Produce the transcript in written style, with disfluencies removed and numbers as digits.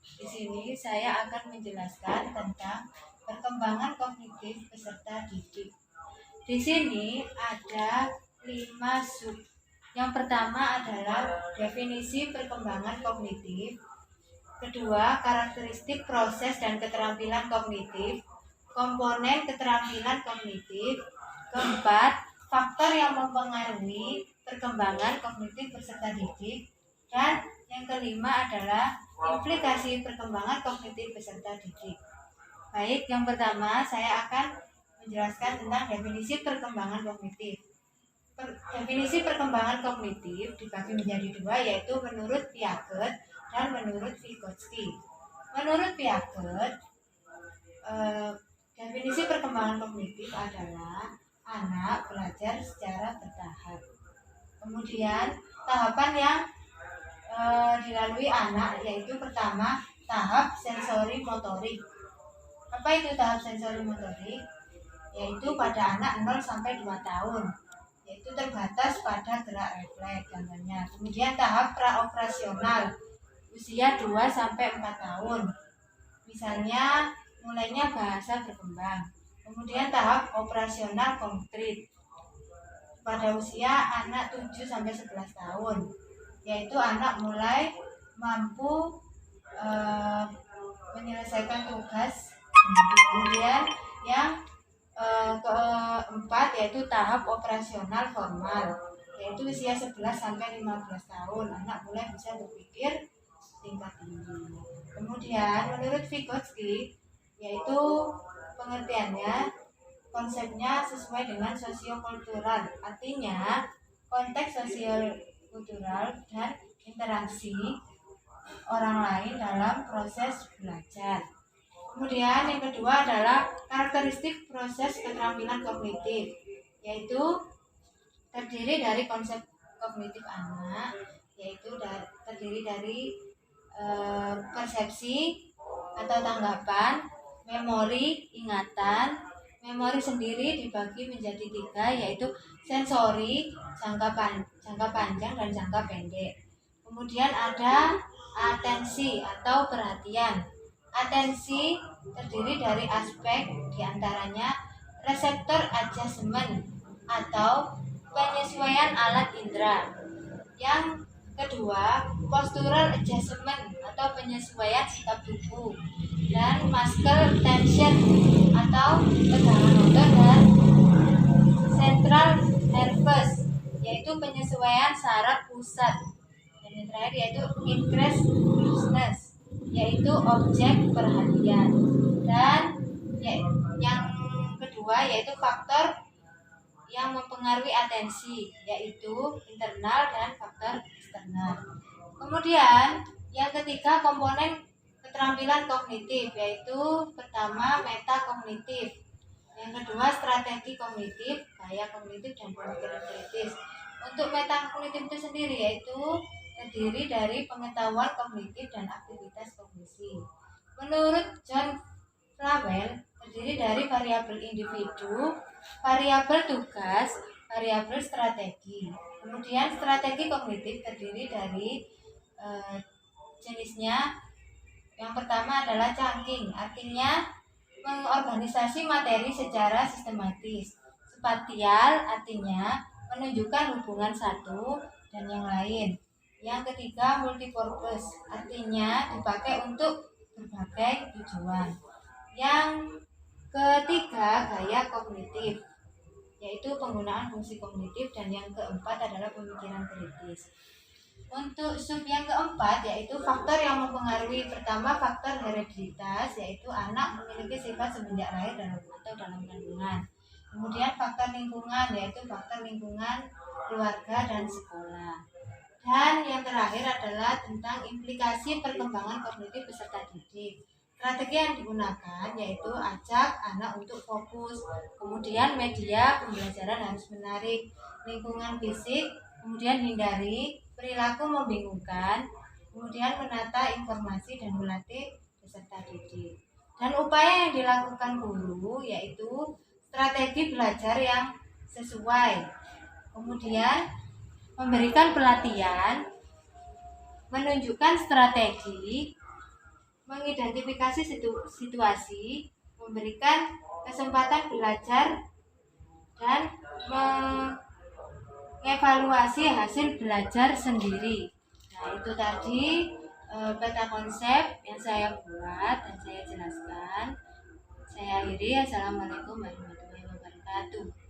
Di sini saya akan menjelaskan tentang perkembangan kognitif peserta didik. Di sini ada 5 sub. Yang pertama adalah definisi perkembangan kognitif. Kedua, karakteristik proses dan keterampilan kognitif, komponen keterampilan kognitif. Keempat, faktor yang mempengaruhi perkembangan kognitif peserta didik. Dan yang kelima adalah implikasi perkembangan kognitif peserta didik. Baik, yang pertama saya akan menjelaskan tentang definisi perkembangan kognitif. Definisi perkembangan kognitif dibagi menjadi dua, yaitu menurut Piaget dan menurut Vygotsky. Menurut Piaget, definisi perkembangan kognitif adalah anak belajar secara bertahap. Kemudian tahapan yang dilalui anak yaitu pertama tahap sensori motorik. Apa itu tahap sensori motorik? Yaitu pada anak 0 sampai 2 tahun, yaitu terbatas pada gerak refleks contohnya. Kemudian tahap praoperasional usia 2 sampai 4 tahun. Misalnya mulainya bahasa berkembang. Kemudian tahap operasional konkret pada usia anak 7 sampai 11 tahun, yaitu anak mulai mampu menyelesaikan tugas. Kemudian yang keempat yaitu tahap operasional formal, yaitu usia 11 sampai 15 tahun, anak mulai bisa berpikir tingkat tinggi. Kemudian menurut Vygotsky, yaitu pengertiannya, konsepnya sesuai dengan sosiokultural, artinya konteks sosiokultural dan interaksi orang lain dalam proses belajar. Kemudian yang kedua adalah karakteristik proses keterampilan kognitif, yaitu terdiri dari konsep kognitif anak, yaitu terdiri dari persepsi atau tanggapan, memori, ingatan. Memori sendiri dibagi menjadi 3, yaitu sensori, jangka panjang dan jangka pendek. Kemudian ada atensi atau perhatian. Atensi terdiri dari aspek diantaranya reseptor adjustment atau penyesuaian alat indera. Yang kedua, postural adjustment atau penyesuaian sikap tubuh, dan muscle tension atau tegangan otot, dan central nervous yaitu penyesuaian saraf pusat. Dan yang terakhir yaitu increased yaitu objek perhatian. Dan yang kedua yaitu faktor yang mempengaruhi atensi, yaitu internal dan faktor eksternal. Kemudian yang ketiga komponen keterampilan kognitif, yaitu pertama metakognitif, yang kedua strategi kognitif, gaya kognitif dan pemikiran kritis. Untuk metakognitif itu sendiri yaitu terdiri dari pengetahuan kognitif dan aktivitas kognisi. Menurut John Flawell, terdiri dari variabel individu, variabel tugas, variabel strategi. Kemudian strategi kognitif terdiri dari jenisnya. Yang pertama adalah chunking, artinya mengorganisasi materi secara sistematis. Spatial artinya menunjukkan hubungan satu dan yang lain. Yang ketiga multipurpose, artinya dipakai untuk berbagai tujuan. Yang ketiga gaya kognitif, yaitu penggunaan fungsi kognitif, dan yang keempat adalah pemikiran kritis. Untuk sub yang keempat yaitu faktor yang mempengaruhi. Pertama, faktor hereditas, yaitu anak memiliki sifat semenjak lahir atau dalam kandungan. Kemudian faktor lingkungan, yaitu faktor lingkungan keluarga dan sekolah. Dan yang terakhir adalah tentang implikasi perkembangan kognitif peserta didik. Strategi yang digunakan yaitu ajak anak untuk fokus, kemudian media pembelajaran harus menarik, lingkungan fisik, kemudian hindari perilaku membingungkan, kemudian menata informasi dan melatih peserta didik. Dan upaya yang dilakukan guru yaitu strategi belajar yang sesuai, kemudian memberikan pelatihan, menunjukkan strategi, mengidentifikasi situasi, memberikan kesempatan belajar, dan mengevaluasi hasil belajar sendiri. Nah, itu tadi peta konsep yang saya buat dan saya jelaskan. Saya akhiri. Assalamualaikum warahmatullahi wabarakatuh.